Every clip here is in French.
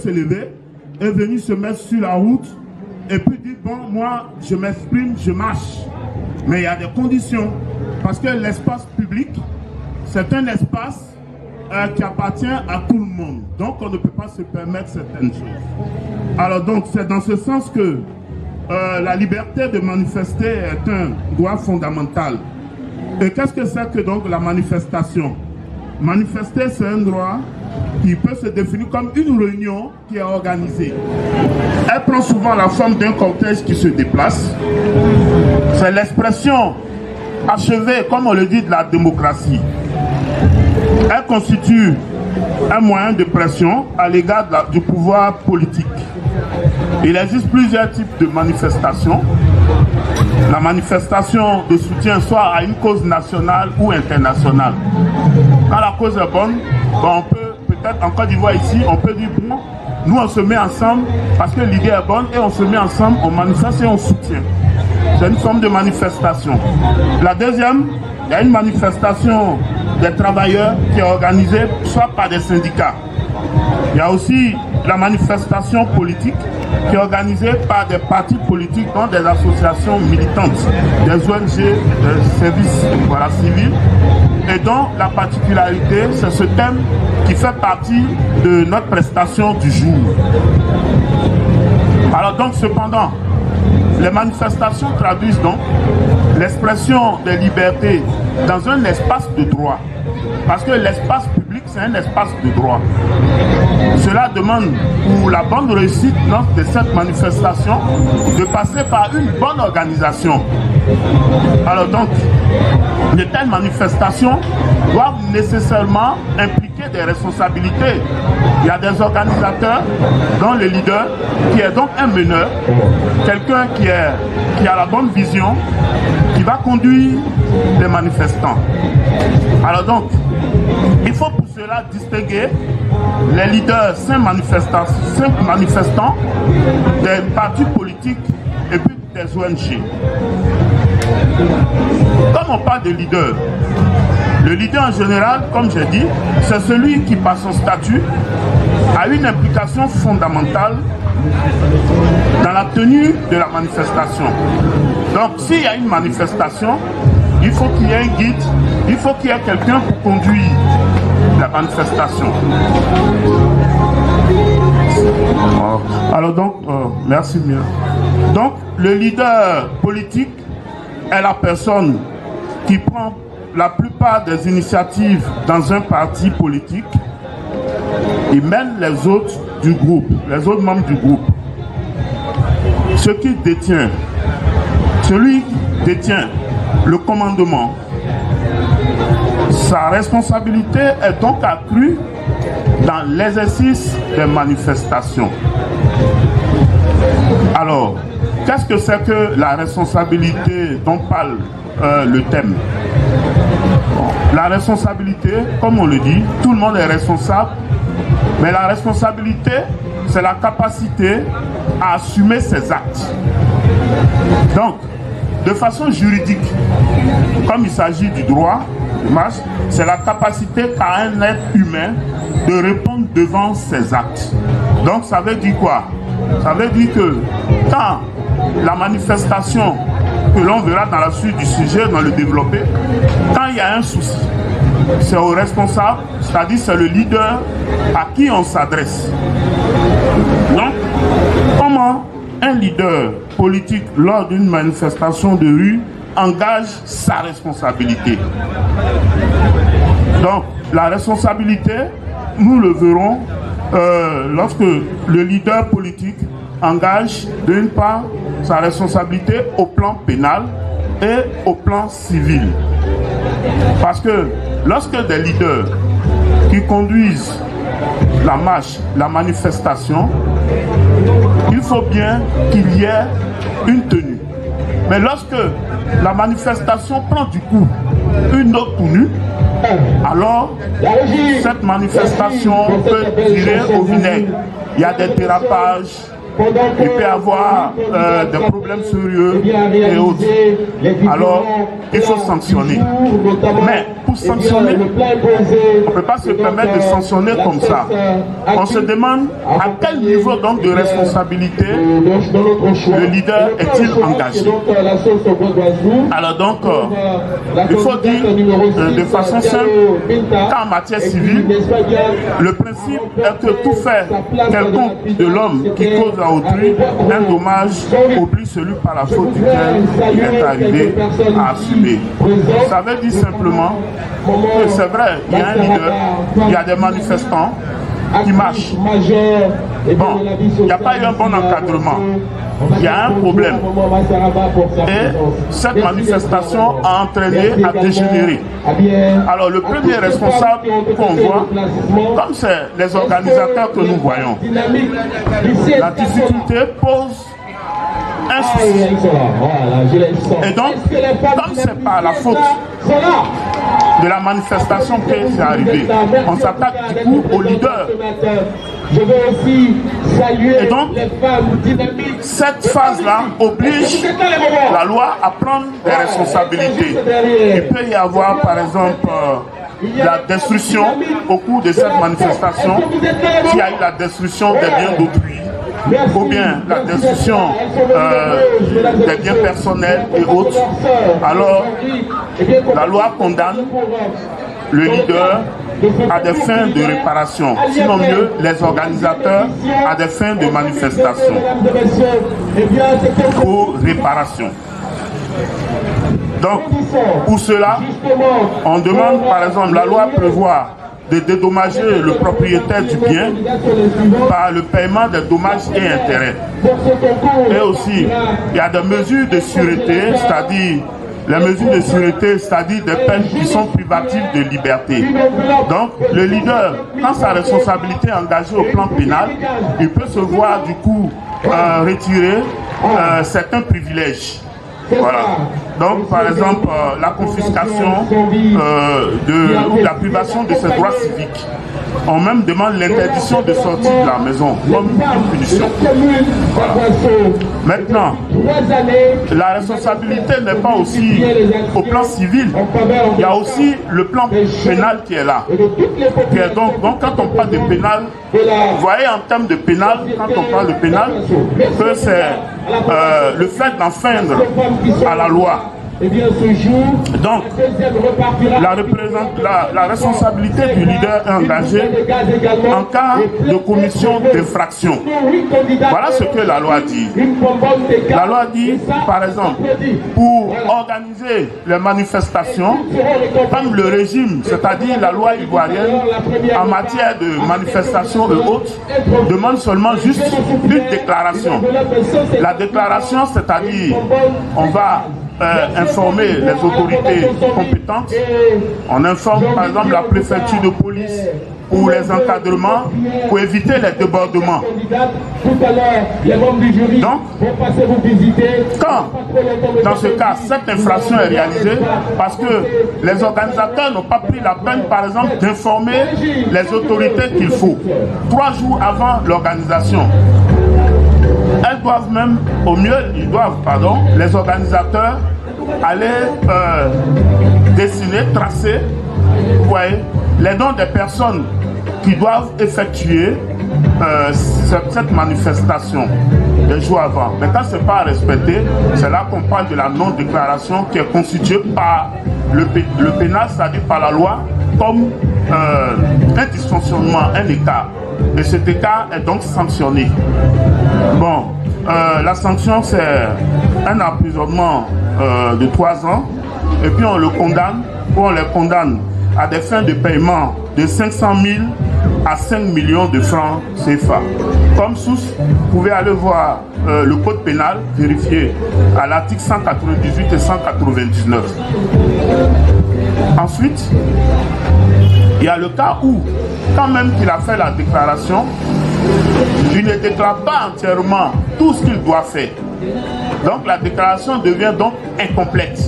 se lever, est venu se mettre sur la route et puis dit, bon, moi, je m'exprime, je marche. Mais il y a des conditions. Parce que l'espace public, c'est un espace qui appartient à tout le monde. Donc, on ne peut pas se permettre certaines choses. Alors, donc, c'est dans ce sens que la liberté de manifester est un droit fondamental. Et qu'est-ce que c'est que donc la manifestation? Manifester, c'est un droit qui peut se définir comme une réunion qui est organisée. Elle prend souvent la forme d'un cortège qui se déplace. C'est l'expression achevée, comme on le dit, de la démocratie. Elle constitue un moyen de pression à l'égard du pouvoir politique. Il existe plusieurs types de manifestations. La manifestation de soutien soit à une cause nationale ou internationale. Quand la cause est bonne, on peut, peut-être en Côte d'Ivoire ici, on peut dire, bon, nous on se met ensemble parce que l'idée est bonne et on se met ensemble, on manifeste et on soutient. C'est une forme de manifestation. La deuxième, il y a une manifestation des travailleurs qui est organisée soit par des syndicats. Il y a aussi la manifestation politique qui est organisée par des partis politiques, dont des associations militantes, des ONG, des services civils, et dont la particularité, c'est ce thème qui fait partie de notre prestation du jour. Alors donc, cependant, les manifestations traduisent donc l'expression des libertés dans un espace de droit. Parce que l'espace public, c'est un espace de droit. Cela demande, pour la bonne réussite de cette manifestation, de passer par une bonne organisation. Alors donc, de telles manifestations doivent nécessairement impliquer des responsabilités. Il y a des organisateurs, dont le leader, qui est donc un meneur, quelqu'un qui a la bonne vision, qui va conduire les manifestants. Alors donc, il faut pour cela distinguer les leaders simples manifestants des partis politiques et puis des ONG. Comme on parle de leader, le leader en général, comme j'ai dit, c'est celui qui, par son statut, a une implication fondamentale dans la tenue de la manifestation. Donc, s'il y a une manifestation, il faut qu'il y ait un guide, il faut qu'il y ait quelqu'un pour conduire la manifestation. Alors donc, merci bien. Donc, le leader politique est la personne qui prend la plupart des initiatives dans un parti politique et mène les autres du groupe, les autres membres du groupe. Celui qui détient le commandement. Sa responsabilité est donc accrue dans l'exercice des manifestations. Alors, qu'est-ce que c'est que la responsabilité dont parle le thème? La responsabilité, comme on le dit, tout le monde est responsable, mais la responsabilité, c'est la capacité à assumer ses actes. Donc, de façon juridique, comme il s'agit du droit, c'est la capacité qu'a un être humain de répondre devant ses actes. Donc ça veut dire quoi? Ça veut dire que quand la manifestation, que l'on verra dans la suite du sujet, dans le développé, quand il y a un souci, c'est au responsable, c'est-à-dire c'est le leader à qui on s'adresse. Donc, comment un leader politique, lors d'une manifestation de rue, engage sa responsabilité? Donc, la responsabilité, nous le verrons lorsque le leader politique engage d'une part sa responsabilité au plan pénal et au plan civil. Parce que lorsque des leaders qui conduisent la marche, la manifestation, il faut bien qu'il y ait une tenue. Mais lorsque la manifestation prend du coup une autre tenue, alors cette manifestation peut virer au vinaigre. Il y a des dérapages, il peut avoir des problèmes sérieux et autres. Alors, il faut sanctionner. Mais pour sanctionner, on ne peut pas se permettre de sanctionner comme ça. On se demande à quel niveau donc de responsabilité le leader est-il engagé. Alors donc, il faut dire de façon simple qu'en matière civile, le principe est que tout fait quelconque de l'homme qui cause à autrui un dommage oblige celui par la faute duquel il est arrivé à assumer. Ça veut dire simplement que c'est vrai, il y a un leader, il y a des manifestants qui marchent. Bon, il n'y a pas eu un bon encadrement. Il y a un problème. Et cette manifestation a entraîné à dégénérer. Alors le premier responsable qu'on voit, comme c'est les organisateurs que nous voyons, la difficulté pose un souci. Et donc, comme c'est pas la faute de la manifestation que c'est arrivé, on s'attaque du coup au leader. Je veux aussi saluer et donc, les femmes dynamiques. Cette phase-là oblige la loi à prendre des responsabilités. Il peut y avoir, par exemple, la destruction au cours de cette manifestation, s'il y a eu la destruction des biens d'autrui, ou bien la destruction des biens personnels et autres. Alors, la loi condamne le leader à des fins de réparation, sinon mieux les organisateurs à des fins de manifestation ou réparation. Donc, pour cela, on demande, par exemple, la loi prévoit de dédommager le propriétaire du bien par le paiement des dommages et intérêts. Et aussi, il y a des mesures de sûreté, c'est-à-dire les mesures de sûreté, c'est-à-dire des peines qui sont privatives de liberté. Donc, le leader, quand sa responsabilité est engagée au plan pénal, il peut se voir du coup retirer certains privilèges. Voilà. Donc, par exemple, la confiscation ou la privation de ses droits civiques. On même demande l'interdiction de sortir de la maison comme une punition. Voilà. Maintenant, la responsabilité n'est pas aussi au plan civil. Il y a aussi le plan pénal qui est là. Donc quand on parle de pénal, vous voyez en termes de pénal, quand on parle de pénal, que c'est le fait d'enfreindre à la loi. Donc, la responsabilité du leader est engagée en cas de commission d'infraction. Voilà ce que la loi dit. La loi dit, par exemple, pour organiser les manifestations, comme le régime, c'est-à-dire la loi ivoirienne, en matière de manifestation et autres, demande seulement juste une déclaration. La déclaration, c'est-à-dire, on va informer les autorités compétentes. On informe par exemple la préfecture de police pour les encadrements, pour éviter les débordements. Donc, quand, dans ce cas, cette infraction est réalisée, parce que les organisateurs n'ont pas pris la peine, par exemple, d'informer les autorités qu'il faut, 3 jours avant l'organisation. Elles doivent même, au mieux, les organisateurs aller dessiner, tracer, vous voyez, les noms des personnes qui doivent effectuer cette manifestation des jours avant. Mais quand ce n'est pas respecté, c'est là qu'on parle de la non-déclaration qui est constituée par le pénal, c'est-à-dire par la loi, comme un dysfonctionnement, un écart. Et cet écart est donc sanctionné. Bon, la sanction, c'est un emprisonnement de 3 ans, et puis on le condamne, ou on les condamne à des fins de paiement de 500 000 à 5 millions de francs CFA. Comme source, vous pouvez aller voir le code pénal, vérifier à l'article 198 et 199. Ensuite, il y a le cas où, quand même qu'il a fait la déclaration, il ne déclare pas entièrement tout ce qu'il doit faire. Donc la déclaration devient donc incomplète.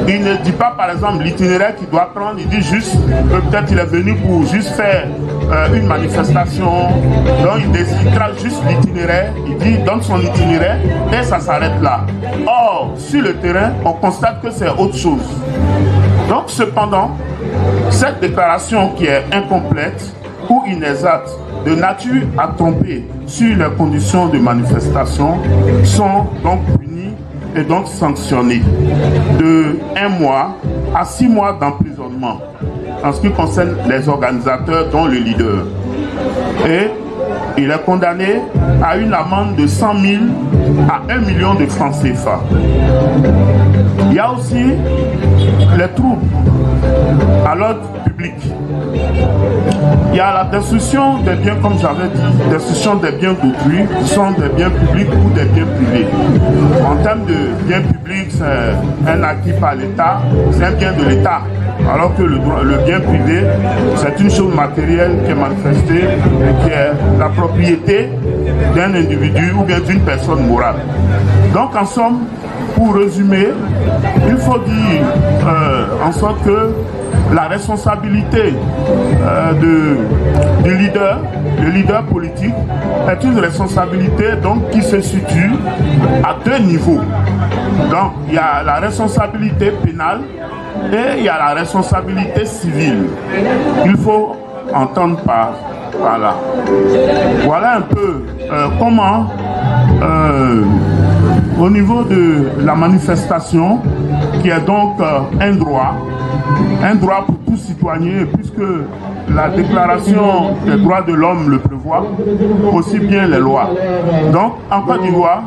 Il ne dit pas par exemple l'itinéraire qu'il doit prendre, il dit juste que peut-être il est venu pour juste faire une manifestation, donc il décidera juste l'itinéraire, il dit, donne son itinéraire et ça s'arrête là. Or, sur le terrain, on constate que c'est autre chose. Donc cependant, cette déclaration qui est incomplète ou inexacte, de nature à tromper sur les conditions de manifestation, sont donc punies et donc sanctionnées de 1 mois à 6 mois d'emprisonnement en ce qui concerne les organisateurs dont le leader. Et il est condamné à une amende de 100 000 à 1 million de francs CFA. Il y a aussi les troubles à l'ordre public. Il y a la destruction des biens, comme j'avais dit, destruction des biens d'autrui, qui sont des biens publics ou des biens privés. En termes de biens publics, c'est un acquis par l'État, c'est un bien de l'État. Alors que le bien privé, c'est une chose matérielle qui est manifestée et qui est la propriété d'un individu ou bien d'une personne morale. Donc en somme, pour résumer, il faut dire en sorte que la responsabilité du leader politique est une responsabilité donc, qui se situe à 2 niveaux. Donc il y a la responsabilité pénale et il y a la responsabilité civile. Il faut entendre par là. Voilà un peu comment au niveau de la manifestation, qui est donc un droit pour tout citoyen, puisque la déclaration des droits de l'homme le prévoit, aussi bien les lois. Donc, en Côte d'Ivoire,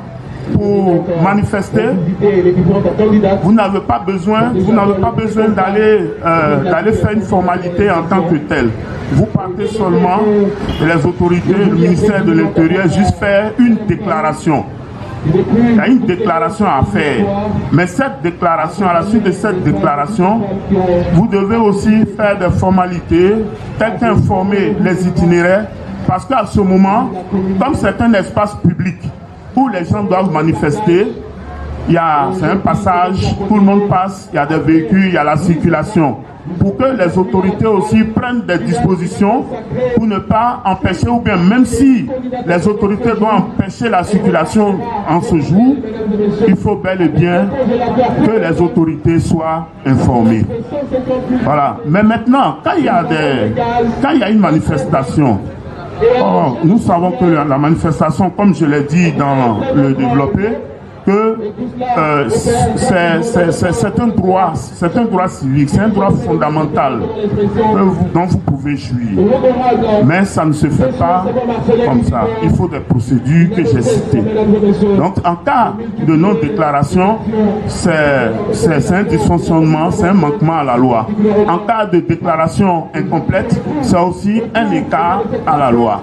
pour manifester, vous n'avez pas besoin d'aller faire une formalité en tant que telle. Vous partez seulement, les autorités, le ministère de l'Intérieur, juste faire une déclaration. Il y a une déclaration à faire, mais cette déclaration, à la suite de cette déclaration, vous devez aussi faire des formalités, telles qu'informer les itinéraires, parce qu'à ce moment, comme c'est un espace public où les gens doivent manifester, c'est un passage, tout le monde passe, il y a des véhicules, il y a la circulation. Pour que les autorités aussi prennent des dispositions pour ne pas empêcher, ou bien même si les autorités doivent empêcher la circulation en ce jour, il faut bel et bien que les autorités soient informées. Voilà. Mais maintenant, quand il y a une manifestation, nous savons que la manifestation, comme je l'ai dit dans le développé, que c'est un droit civique, c'est un droit fondamental dont vous pouvez jouir. Mais ça ne se fait pas comme ça. Il faut des procédures que j'ai citées. Donc en cas de non-déclaration, c'est un dysfonctionnement, c'est un manquement à la loi. En cas de déclaration incomplète, c'est aussi un écart à la loi.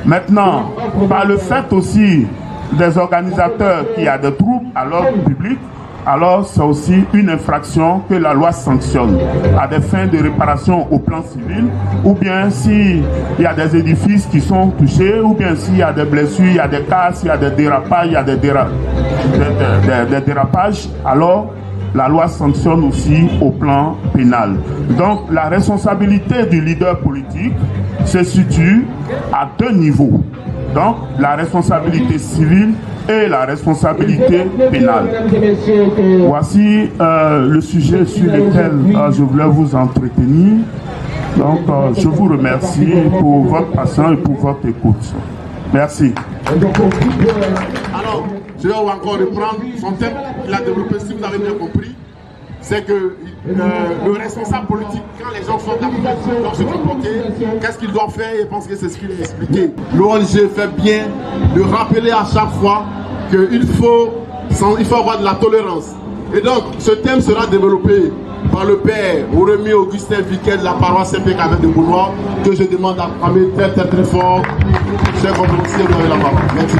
Maintenant, par le fait aussi des organisateurs qui a des troubles à l'ordre public, alors c'est aussi une infraction que la loi sanctionne à des fins de réparation au plan civil, ou bien s'il y a des édifices qui sont touchés, ou bien s'il y a des blessures, il y a des casses, il y a des dérapages, il y a des dérapages, alors la loi sanctionne aussi au plan pénal. Donc la responsabilité du leader politique se situe à 2 niveaux. Donc la responsabilité civile et la responsabilité pénale. Voici le sujet sur lequel je voulais vous entretenir. Donc je vous remercie pour votre patience et pour votre écoute. Merci. Alors, je vais encore reprendre son thème qu'il a développé, si vous avez bien compris. C'est que le responsable politique, quand les gens sont dans ce bloqué, qu'est-ce qu'il doit faire? Je pense que c'est ce qu'il a expliqué. L'ONG fait bien de rappeler à chaque fois qu'il faut avoir de la tolérance. Et donc, ce thème sera développé par le père Rémi Augustin Viquet de la paroisse Saint-Pierre de Boulois, que je demande à acclamer très très très fort. Chers conférenciers, vous avez la parole. Merci.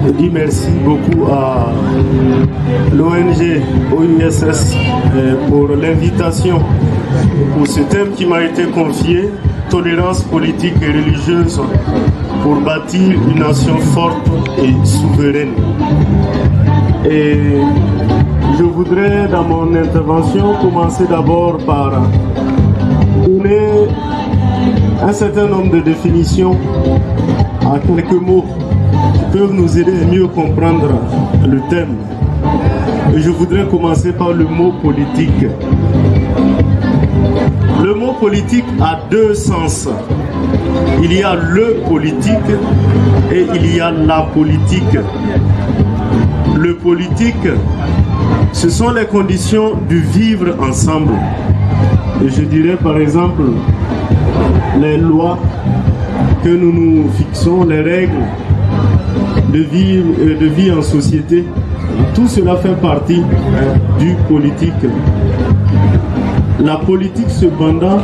Je dis merci beaucoup à l'ONG OUSS pour l'invitation pour ce thème qui m'a été confié tolérance politique et religieuse pour bâtir une nation forte et souveraine. Et je voudrais dans mon intervention commencer d'abord par donner un certain nombre de définitions à quelques mots qui peuvent nous aider à mieux comprendre le thème. Et je voudrais commencer par le mot politique. Le mot politique a deux sens. Il y a le politique et il y a la politique. Le politique, ce sont les conditions du vivre ensemble. Et je dirais par exemple les lois que nous nous fixons, les règles de vie en société. Tout cela fait partie du politique. La politique, cependant,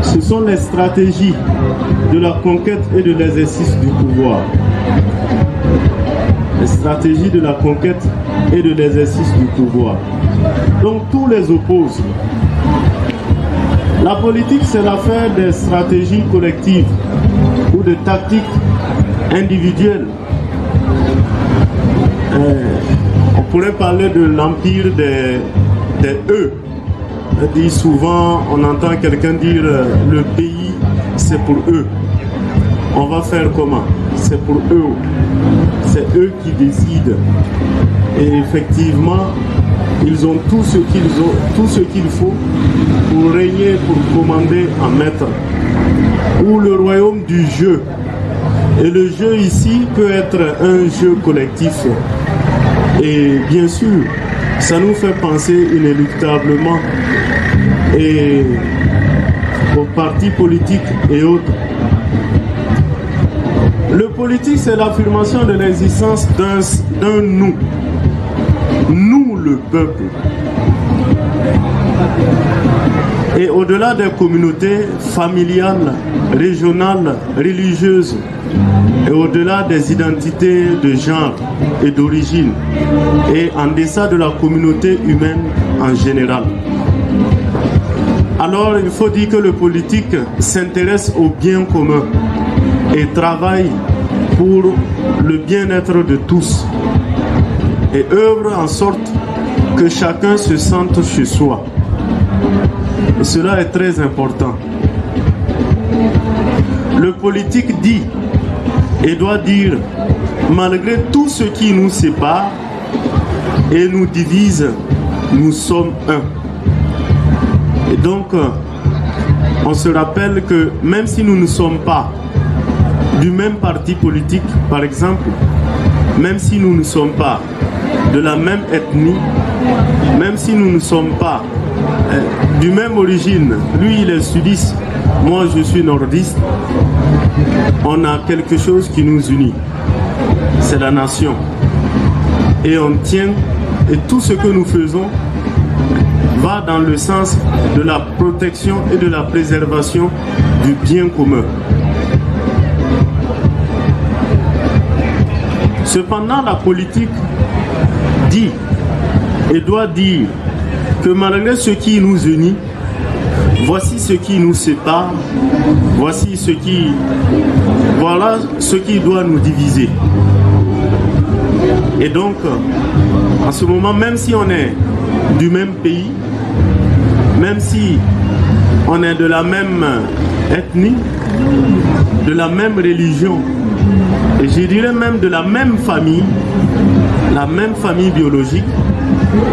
ce sont les stratégies de la conquête et de l'exercice du pouvoir. Les stratégies de la conquête et de l'exercice du pouvoir. Donc, tous les opposent. La politique, c'est l'affaire des stratégies collectives ou des tactiques individuelles. On pourrait parler de l'empire des eux. On dit souvent, on entend quelqu'un dire le pays, c'est pour eux. On va faire comment? C'est pour eux. C'est eux qui décident. Et effectivement, ils ont tout ce qu'il faut pour régner, pour commander en maître. Ou le royaume du jeu. Et le jeu ici peut être un jeu collectif. Et bien sûr, ça nous fait penser inéluctablement aux partis politiques et autres. Le politique, c'est l'affirmation de l'existence d'un nous. Nous, le peuple. Et au-delà des communautés familiales, régionales, religieuses, et au-delà des identités de genre et d'origine, et en deçà de la communauté humaine en général. Alors, il faut dire que le politique s'intéresse au bien commun et travaille pour le bien-être de tous et œuvre en sorte que chacun se sente chez soi. Et cela est très important. Le politique dit et doit dire, malgré tout ce qui nous sépare et nous divise, nous sommes un. Et donc, on se rappelle que même si nous ne sommes pas du même parti politique, par exemple, même si nous ne sommes pas de la même ethnie, même si nous ne sommes pas du même origine, lui il est sudiste, moi je suis nordiste, on a quelque chose qui nous unit, c'est la nation. Et on tient, et tout ce que nous faisons va dans le sens de la protection et de la préservation du bien commun. Cependant, la politique dit et doit dire que malgré ce qui nous unit, voici ce qui nous sépare, voilà ce qui doit nous diviser. Et donc, en ce moment, même si on est du même pays, même si on est de la même ethnie, de la même religion, et je dirais même de la même famille biologique,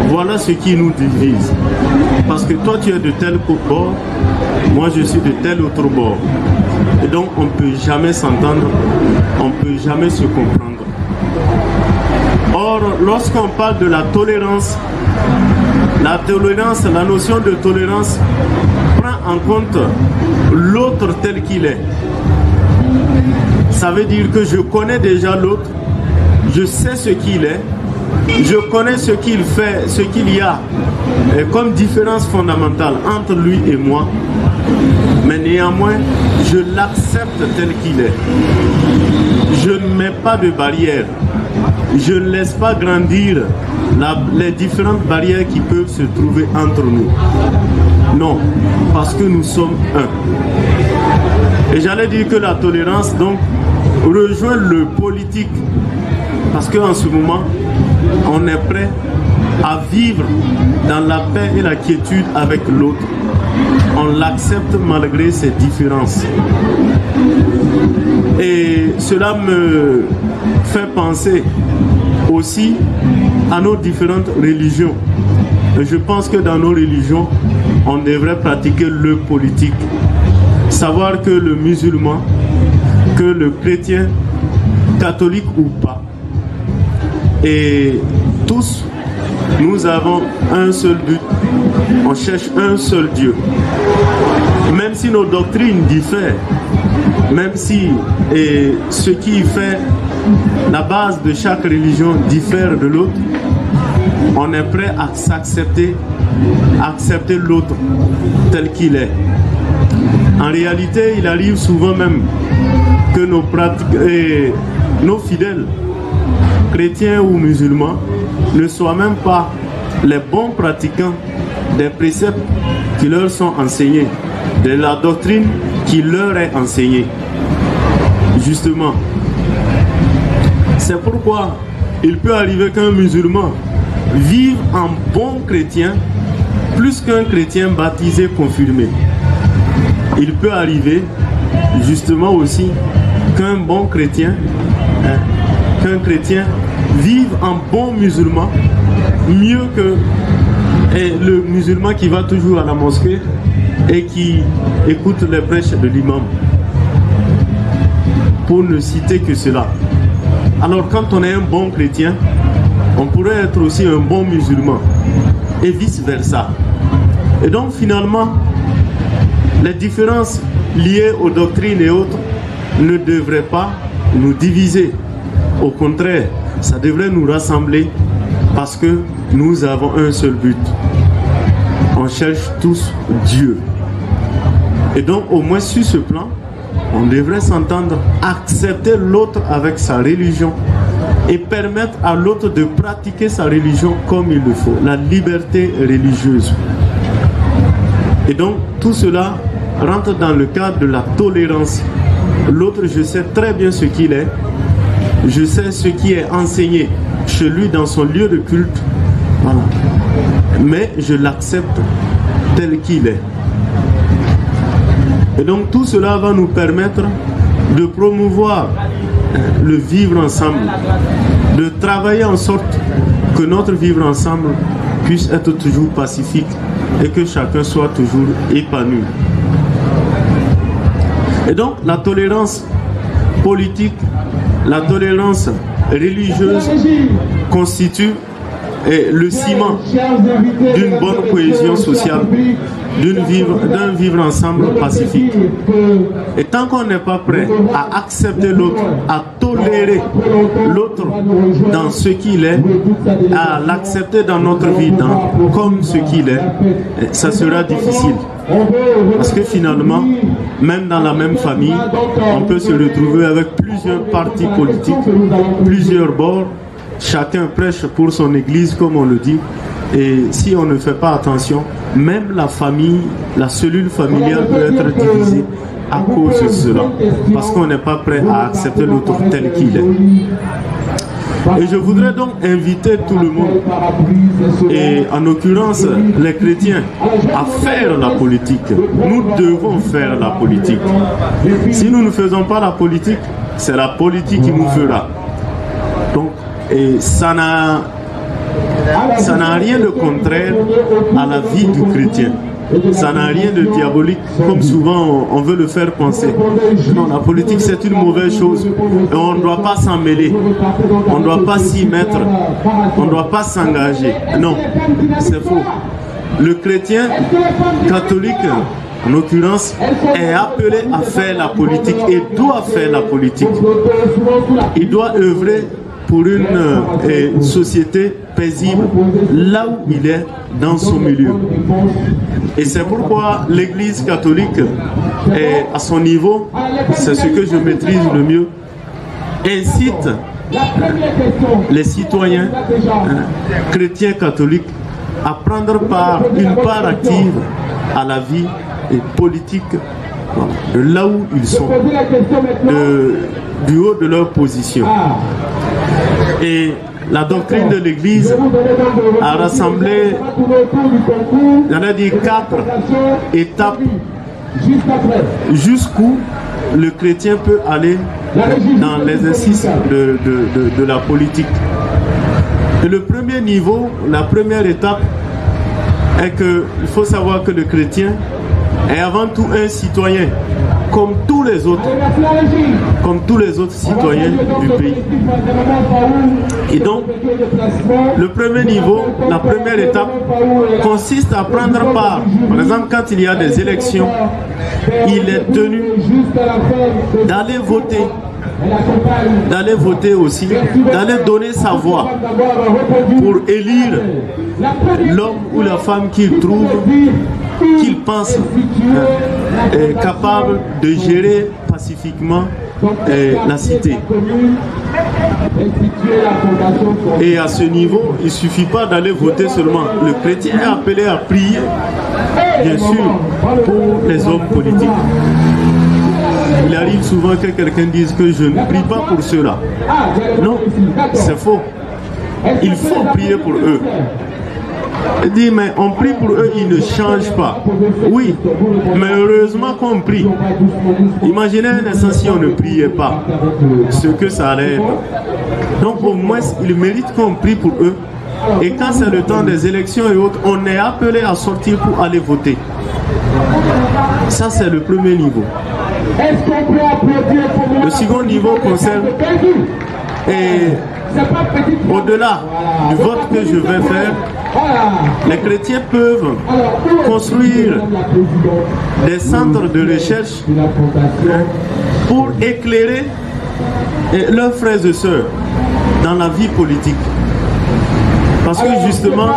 voilà ce qui nous divise. Parce que toi tu es de tel bord, moi je suis de tel autre bord. Et donc on ne peut jamais s'entendre, on ne peut jamais se comprendre. Or, lorsqu'on parle de la tolérance, la notion de tolérance prend en compte l'autre tel qu'il est. Ça veut dire que je connais déjà l'autre, je sais ce qu'il est, je connais ce qu'il fait, ce qu'il y a comme différence fondamentale entre lui et moi, mais néanmoins, je l'accepte tel qu'il est. Je ne mets pas de barrière, je ne laisse pas grandir les différentes barrières qui peuvent se trouver entre nous. Non, parce que nous sommes un. Et j'allais dire que la tolérance donc rejoint le politique, parce qu'en ce moment, on est prêt à vivre dans la paix et la quiétude avec l'autre. On l'accepte malgré ses différences. Et cela me fait penser aussi à nos différentes religions. Et je pense que dans nos religions, on devrait pratiquer le politique. Savoir que le musulman, que le chrétien, catholique ou pas, et tous, nous avons un seul but. On cherche un seul Dieu. Même si nos doctrines diffèrent, même si ce qui fait la base de chaque religion diffère de l'autre, on est prêt à s'accepter, accepter l'autre tel qu'il est. En réalité, il arrive souvent même que nos fidèles, chrétiens ou musulmans, ne soient même pas les bons pratiquants des préceptes qui leur sont enseignés, de la doctrine qui leur est enseignée. Justement, c'est pourquoi il peut arriver qu'un musulman vive en bon chrétien plus qu'un chrétien baptisé, confirmé. Il peut arriver justement aussi qu'un bon chrétien, vive en bon musulman mieux que le musulman qui va toujours à la mosquée et qui écoute les prêches de l'imam, pour ne citer que cela. Alors quand on est un bon chrétien, on pourrait être aussi un bon musulman et vice versa. Et donc finalement, les différences liées aux doctrines et autres ne devraient pas nous diviser. Au contraire, ça devrait nous rassembler parce que nous avons un seul but. On cherche tous Dieu. Et donc au moins sur ce plan, on devrait s'entendre, accepter l'autre avec sa religion et permettre à l'autre de pratiquer sa religion comme il le faut. La liberté religieuse. Et donc tout cela rentre dans le cadre de la tolérance. L'autre, je sais très bien ce qu'il est. Je sais ce qui est enseigné chez lui dans son lieu de culte. Voilà. Mais je l'accepte tel qu'il est. Et donc tout cela va nous permettre de promouvoir le vivre ensemble, de travailler en sorte que notre vivre ensemble puisse être toujours pacifique et que chacun soit toujours épanoui. Et donc la tolérance politique, la tolérance religieuse constitue le ciment d'une bonne cohésion sociale, d'un vivre ensemble pacifique. Et tant qu'on n'est pas prêt à accepter l'autre, à tolérer l'autre dans ce qu'il est, à l'accepter dans notre vie comme ce qu'il est, ça sera difficile. Parce que finalement, même dans la même famille, on peut se retrouver avec plusieurs partis politiques, plusieurs bords. Chacun prêche pour son église, comme on le dit. Et si on ne fait pas attention, même la famille, la cellule familiale peut être divisée à cause de cela. Parce qu'on n'est pas prêt à accepter l'autre tel qu'il est. Et je voudrais donc inviter tout le monde, et en l'occurrence les chrétiens, à faire la politique. Nous devons faire la politique. Si nous ne faisons pas la politique, c'est la politique qui nous fera. Donc, et ça n'a rien de contraire à la vie du chrétien. Ça n'a rien de diabolique, comme souvent on veut le faire penser. Non, la politique c'est une mauvaise chose. Et on ne doit pas s'en mêler. On ne doit pas s'y mettre. On ne doit pas s'engager. Non, c'est faux. Le chrétien catholique, en l'occurrence, est appelé à faire la politique et doit faire la politique. Il doit œuvrer pour une société paisible là où il est dans son milieu. Et c'est pourquoi l'Église catholique est à son niveau, c'est ce que je maîtrise le mieux, incite les citoyens chrétiens catholiques à prendre une part active à la vie politique Voilà. De là où ils sont, du haut de leur position. Et la doctrine de l'Église a rassemblé, j'en ai dit 4 étapes jusqu'où le chrétien peut aller dans l'exercice de la politique. Et le premier niveau, la première étape est qu'il faut savoir que le chrétien est avant tout un citoyen, comme tous les autres citoyens du pays. Et donc, le premier niveau, la première étape, consiste à prendre part. Par exemple, quand il y a des élections, il est tenu d'aller voter aussi, d'aller donner sa voix pour élire l'homme ou la femme qu'il trouve, qu'il pense est capable de gérer pacifiquement la cité. Et à ce niveau, il ne suffit pas d'aller voter seulement. Le chrétien est appelé à prier, bien sûr, pour les hommes politiques. Il arrive souvent que quelqu'un dise que je ne prie pas pour ceux-là. Non, c'est faux. Il faut prier pour eux. Il dit, mais on prie pour eux, ils ne changent pas. Oui, mais heureusement qu'on prie. Imaginez un instant si on ne priait pas, ce que ça allait être. Donc au moins, ils méritent qu'on prie pour eux. Et quand c'est le temps des élections et autres, on est appelé à sortir pour aller voter. Ça, c'est le premier niveau. Le second niveau concerne, et au-delà du vote que je vais faire, les chrétiens peuvent construire des centres de recherche pour éclairer leurs frères et sœurs dans la vie politique. Parce que justement,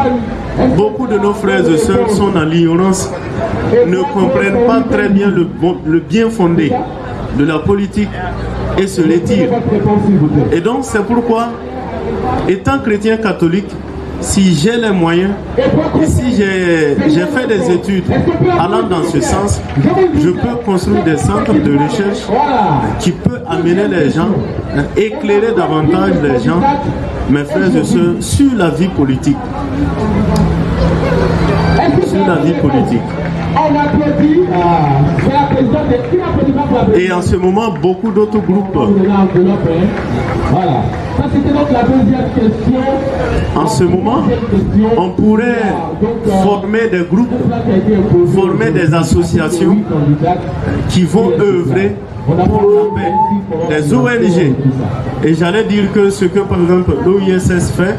beaucoup de nos frères et sœurs sont dans l'ignorance, ne comprennent pas très bien le bien fondé de la politique et se l'étirent. Et donc c'est pourquoi, étant chrétien catholique, si j'ai les moyens et si j'ai fait des études allant dans ce sens, je peux construire des centres de recherche qui peuvent amener les gens, éclairer davantage les gens, mes frères et sœurs, sur la vie politique. Sur la vie politique. Et en ce moment, beaucoup d'autres groupes. En ce moment, on pourrait former des groupes, former des associations qui vont œuvrer pour la paix, des ONG. Et j'allais dire que ce que par exemple l'OISS fait,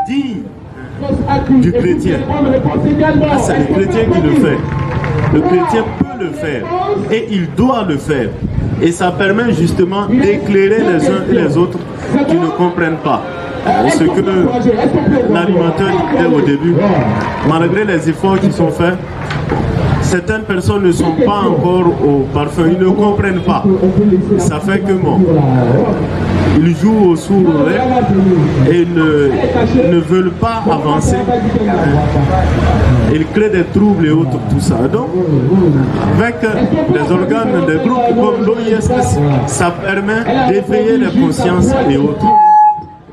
c'est digne du chrétien. C'est le chrétien qui le fait. Le chrétien peut le faire et il doit le faire. Et ça permet justement d'éclairer les uns et les autres qui ne comprennent pas. Ce que l'animateur disait au début, malgré les efforts qui sont faits, certaines personnes ne sont pas encore au parfum, ils ne comprennent pas. Ça fait que bon, ils jouent au sourd et ne veulent pas avancer. Ils créent des troubles et autres, tout ça. Donc, avec des organes, des groupes comme l'OISS, ça permet d'éveiller les consciences et autres.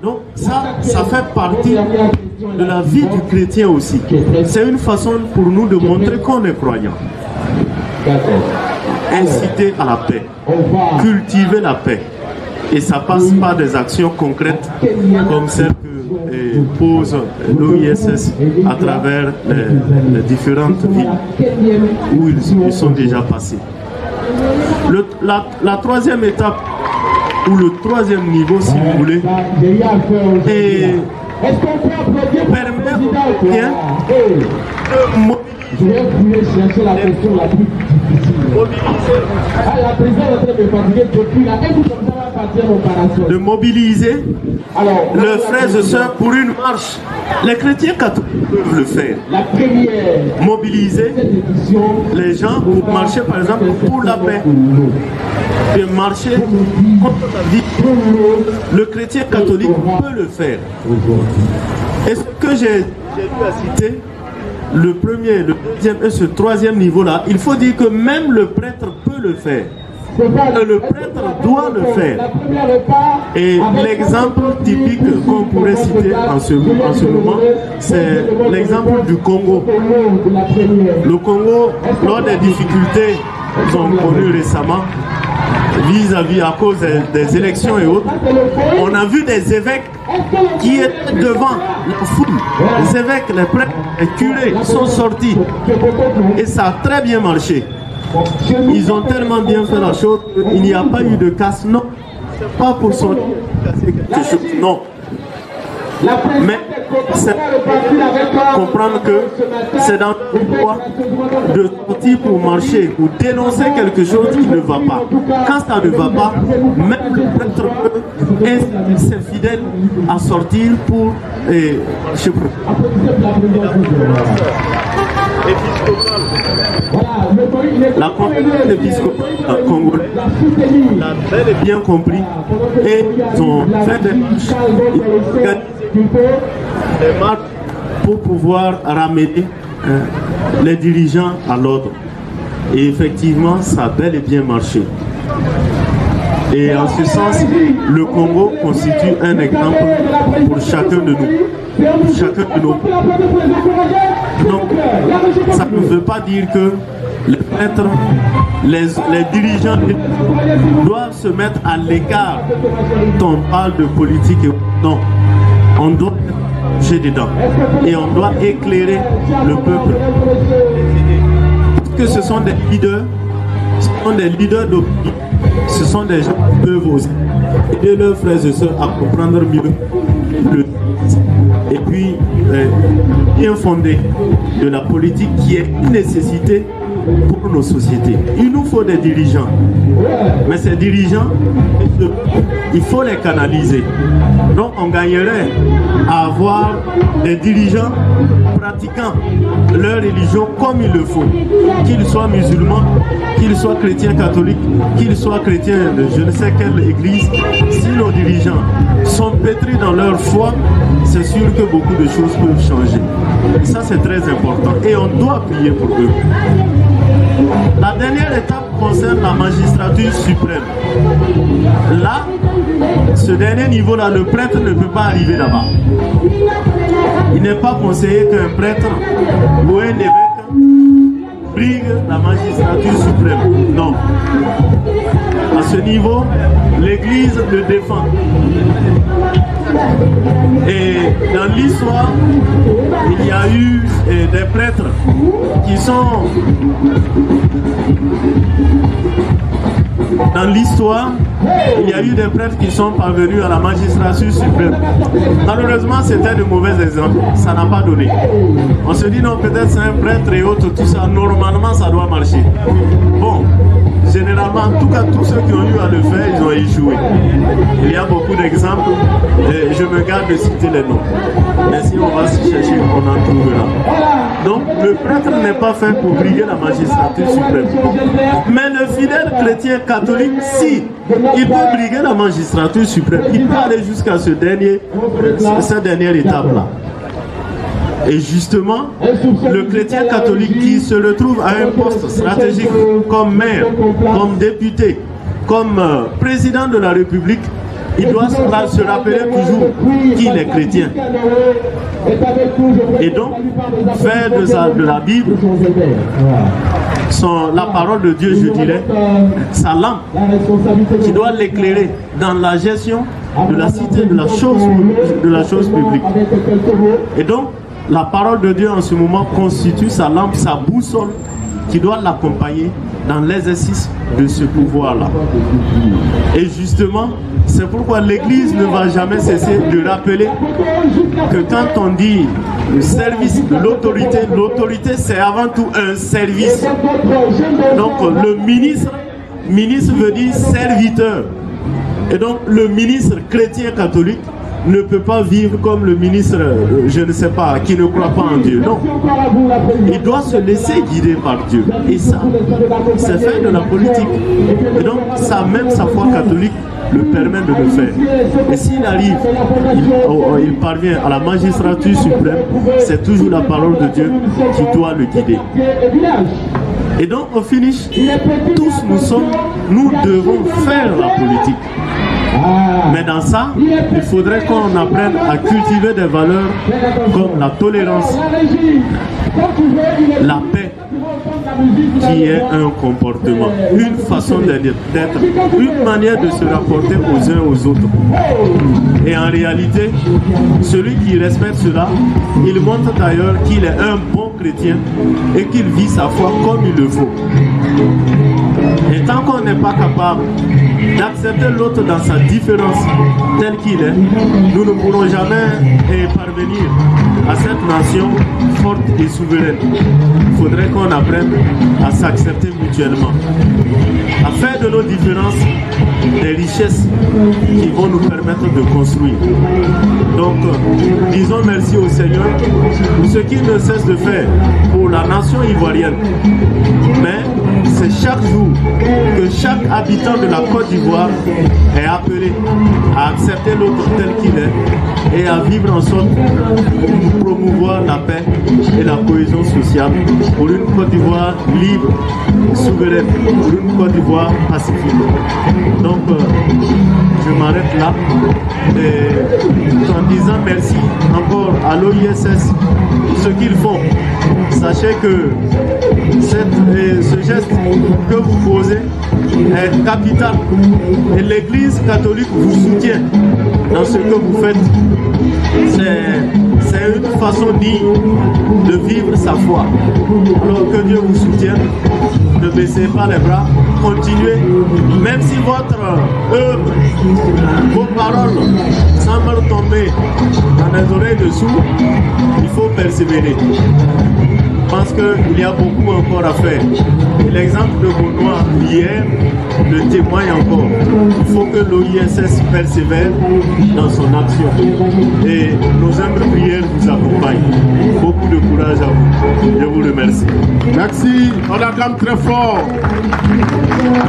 Donc, ça fait partie de la vie du chrétien aussi. C'est une façon pour nous de montrer qu'on est croyant. Inciter à la paix, cultiver la paix. Et ça passe par des actions concrètes comme celles que pose l'OISS à travers les différentes villes où ils sont déjà passés. La troisième étape, ou le troisième niveau si vous voulez, et permet aux chrétiens de mobiliser leurs frères et sœurs pour une marche. Les chrétiens catholiques peuvent le faire. Mobiliser les gens pour marcher par exemple pour la paix. Et marcher contre la vie. Le chrétien catholique peut le faire. Et ce que j'ai dû citer, le premier, le deuxième et ce troisième niveau-là, il faut dire que même le prêtre peut le faire. Le prêtre doit le faire. Et l'exemple typique qu'on pourrait citer en ce moment, c'est l'exemple du Congo. Le Congo, lors des difficultés qu'ils ont connues récemment, vis-à-vis à cause des élections et autres, on a vu des évêques qui étaient devant la foule. Les évêques, les prêtres, les curés sont sortis et ça a très bien marché. Ils ont tellement bien fait la chose qu'il n'y a pas eu de casse. Non, pas pour sortir quelque chose, non. Mais c'est comprendre que c'est dans le droit de sortir pour marcher, pour dénoncer quelque chose qui ne va pas. Quand ça ne va pas, même le prêtre peut inciter ses fidèles à sortir pour la conférence épiscopale congolaise l'a bel et bien compris et ils ont fait des marches pour pouvoir ramener les dirigeants à l'ordre. Et effectivement, ça a bel et bien marché. Et en ce sens, le Congo constitue un exemple pour chacun de nous. Chacun de nous. Donc, ça ne veut pas dire que les prêtres, les dirigeants doivent se mettre à l'écart quand on parle de politique. Non, on doit toucher dedans et on doit éclairer le peuple. Parce que ce sont des leaders, d'opinion, ce sont des gens qui peuvent aussi aider leurs frères et sœurs à comprendre mieux le et puis bien fondé de la politique qui est une nécessité pour nos sociétés. Il nous faut des dirigeants, mais ces dirigeants, il faut les canaliser. Donc on gagnerait à avoir des dirigeants pratiquant leur religion comme il le faut, qu'ils soient musulmans, qu'ils soient chrétiens catholiques, qu'ils soient chrétiens de je ne sais quelle église. Si nos dirigeants sont pétris dans leur foi, c'est sûr que beaucoup de choses peuvent changer. Et ça c'est très important et on doit prier pour eux. La dernière étape concerne la magistrature suprême. Là, ce dernier niveau-là, le prêtre ne peut pas arriver là-bas. Il n'est pas conseillé qu'un prêtre ou un évêque brigue la magistrature suprême. Non. À ce niveau, l'Église le défend. Et dans l'histoire, il y a eu des prêtres qui sont... Dans l'histoire, il y a eu des prêtres qui sont parvenus à la magistrature suprême. Malheureusement, c'était de mauvais exemples. Ça n'a pas donné. On se dit non, peut-être c'est un prêtre et autres, tout ça. Normalement, ça doit marcher. Bon. Généralement, en tout cas, tous ceux qui ont eu à le faire, ils ont échoué. Il y a beaucoup d'exemples. Je me garde de citer les noms. Mais si on va se chercher, on en trouvera. Donc, le prêtre n'est pas fait pour briguer la magistrature suprême. Mais le fidèle chrétien catholique, si, il peut briguer la magistrature suprême. Il peut aller jusqu'à cette dernière étape-là. Et justement, le chrétien catholique qui se retrouve à un poste stratégique comme maire, comme député, comme président de la République, il doit se rappeler toujours qu'il est chrétien. Et donc, faire de la Bible la parole de Dieu, je dirais, sa lampe, qui doit l'éclairer dans la gestion de la cité, de la chose publique. Et donc, la parole de Dieu en ce moment constitue sa lampe, sa boussole qui doit l'accompagner dans l'exercice de ce pouvoir-là. Et justement, c'est pourquoi l'Église ne va jamais cesser de rappeler que quand on dit le service de l'autorité, l'autorité c'est avant tout un service. Donc le ministre veut dire serviteur. Et donc le ministre chrétien catholique ne peut pas vivre comme le ministre, je ne sais pas, qui ne croit pas en Dieu. Non. Il doit se laisser guider par Dieu. Et ça, c'est faire de la politique. Et donc, ça, même sa foi catholique, le permet de le faire. Et s'il arrive, il parvient à la magistrature suprême, c'est toujours la parole de Dieu qui doit le guider. Et donc au finish, tous nous devons faire la politique. Mais dans ça, il faudrait qu'on apprenne à cultiver des valeurs comme la tolérance, la paix, qui est un comportement, une façon d'être, une manière de se rapporter aux uns aux autres. Et en réalité, celui qui respecte cela, il montre d'ailleurs qu'il est un bon chrétien et qu'il vit sa foi comme il le faut. Et tant qu'on n'est pas capable d'accepter l'autre dans sa différence tel qu'il est, nous ne pourrons jamais parvenir à cette nation forte et souveraine. Il faudrait qu'on apprenne à s'accepter mutuellement, à faire de nos différences des richesses qui vont nous permettre de construire. Donc, disons merci au Seigneur pour ce qu'il ne cesse de faire pour la nation ivoirienne. Mais c'est chaque jour que chaque habitant de la Côte d'Ivoire est appelé à accepter l'autre tel qu'il est et à vivre en sorte pour promouvoir la paix et la cohésion sociale pour une Côte d'Ivoire libre, souveraine, pour une Côte d'Ivoire pacifique. Donc, je m'arrête là et en disant merci encore à l'OISS pour ce qu'ils font. Sachez que ce geste que vous posez est capital et l'Église catholique vous soutient dans ce que vous faites. C'est une façon digne de vivre sa foi. Alors que Dieu vous soutienne, ne baissez pas les bras, continuez, même si votre œuvre, vos paroles semblent tomber dans les oreilles de sourds, il faut persévérer. Parce qu'il y a beaucoup encore à faire. L'exemple de Benoît hier le témoigne encore. Il faut que l'OISS persévère dans son action. Et nos humbles prières vous accompagnent. Beaucoup de courage à vous. Je vous remercie. Merci. On acclame très fort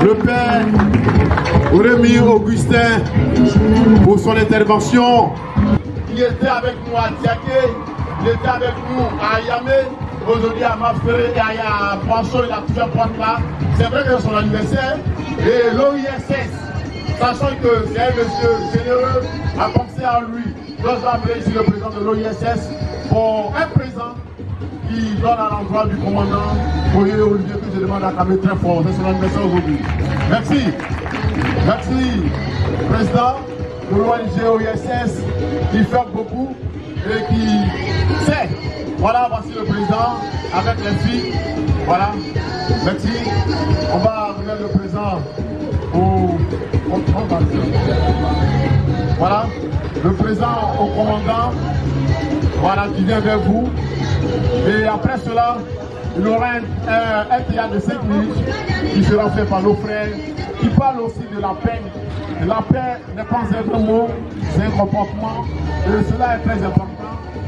le Père Rémi Augustin pour son intervention. Il était avec nous à Diaké, il était avec nous à Yamé. Aujourd'hui à Maféré et à Poisson, il a toujours pointe là. C'est vrai que c'est son anniversaire. Et l'OISS, sachant que c'est un monsieur généreux, a pensé à lui. Nous avons appelé ici le président de l'OISS pour un présent qui donne à l'endroit du commandant Olivier que je demande à acclamer très fort. C'est son anniversaire aujourd'hui. Merci. Merci, président de l'ONG OISS qui fait beaucoup et qui sait. Voilà, voici le président avec les filles. Voilà, merci. On va remettre le président au voilà, le président au commandant. Voilà, qui vient vers vous. Et après cela, il y aura un théâtre de 5 minutes qui sera fait par nos frères, qui parle aussi de la paix. Et la paix n'est pas un mot, c'est un comportement. Et cela est très important.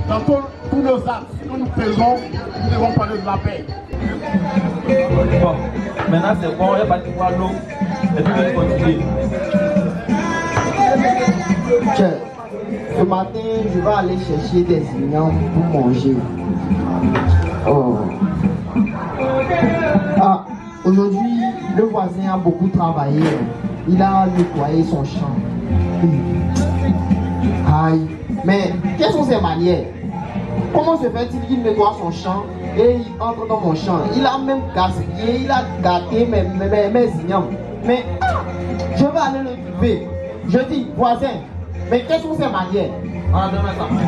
Dans tous nos actes que nous faisons, nous devons parler de la paix. Bon, maintenant c'est bon, il n'y a pas de voir l'eau. Et puis on va continuer. Ce matin, je vais aller chercher des ignans pour manger. Oh. Ah, aujourd'hui, le voisin a beaucoup travaillé. Il a nettoyé son champ. Aïe. Mais quelles sont ses manières? Comment se fait-il qu'il nettoie son champ et il entre dans mon champ? Il a même gaspillé, il a gâté mes ignans. Mais je vais aller le trouver. Je dis, voisin, mais quelles sont ses manières?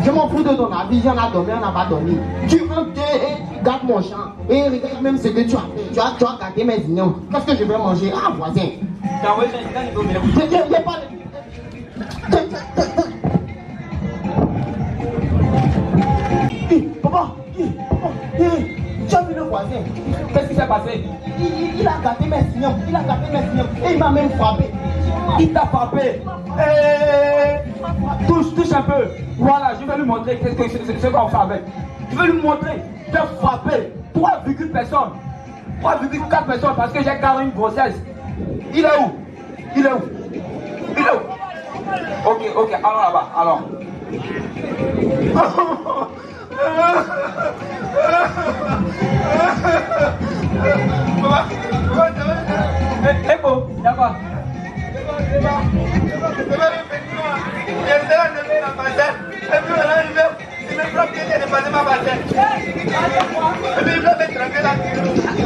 Je m'en fous de ton avis, j'en ai dormi, on n'a pas dormi. Tu entres et tu gâtes mon champ. Et regarde même ce que tu as fait. Tu as gâté mes ignans. Qu'est-ce que je vais manger? Ah, voisin. Je pas Papa, tu as vu le voisin? Qu'est-ce qui s'est passé? Il a gâté mes signaux, et il m'a même frappé. Il t'a frappé. Touche un peu. Voilà, je vais lui montrer ce qu'on fait avec. Je vais lui montrer. J'ai frappé 3,4 personnes. 3,4 personnes parce que j'ai carré une grossesse. Il est où? Ok, alors là-bas, alors. Eh bon, y'a quoi?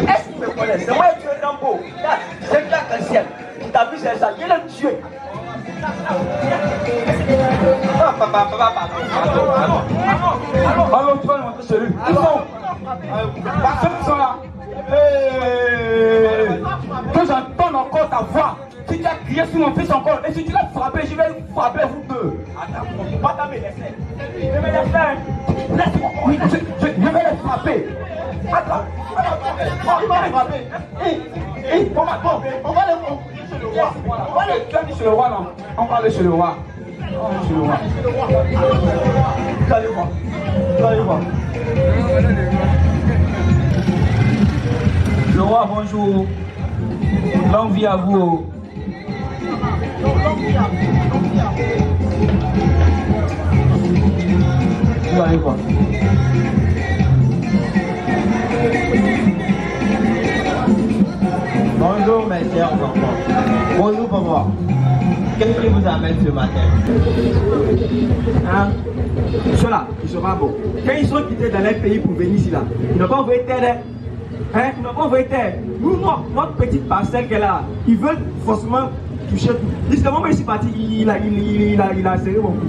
Est-ce qu'il me connaît? C'est moi qui suis Rambo. C'est clair que le ciel. T'as vu, c'est ça, il l'a tué. Allons, tu vas le montrer chez lui. Ils sont là. Que j'entende encore ta voix. Si tu as crié sur mon fils encore, et si tu l'as frappé, je vais frapper vous deux. Attends, pas ta laisser. Je vais les faire. Laisse-moi. Je vais les frapper. Attends. On va les frapper. On va les montrer chez le roi. Tu as dit chez le roi, non? On va aller chez le roi. Tu vas aller voir. Le roi, bonjour. Longue vie à vous. Tu vas aller voir. Bonjour mes chers enfants. Bonjour papa. Qu'est-ce qui vous amène ce matin? Hein? Ceux-là, ils sont pas bons. Quand ils sont quittés dans leur pays pour venir ici là, ils n'ont pas envoyé terre. Hein? Ils n'ont pas envoyé terre. Nous, notre petite parcelle qu'elle a, ils veulent forcément toucher tout. Justement, moi je suis parti, il a serré mon cou.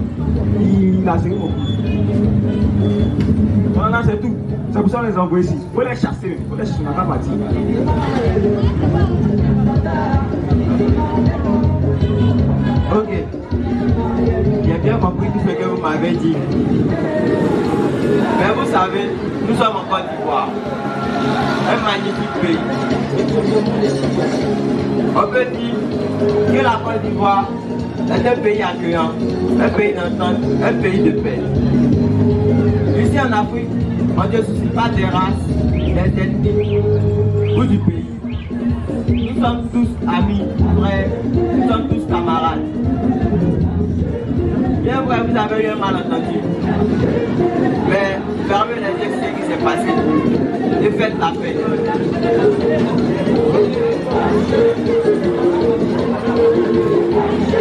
Il a serré mon cou. Non, c'est tout. C'est pour ça qu'on les a envoyés ici. Il faut les chasser. On n'a pas parti. Ok. J'ai bien compris tout ce que vous m'avez dit. Mais vous savez, nous sommes en Côte d'Ivoire. Un magnifique pays. On peut dire que la Côte d'Ivoire est un pays accueillant, un pays d'entente, un pays de paix. Ici en Afrique, on ne soucie pas des races, des ethnies ou du pays. Nous sommes tous amis, frères, nous sommes tous camarades. Bien vrai, vous avez eu un malentendu. Mais fermez les yeux sur ce qui s'est passé et faites la paix.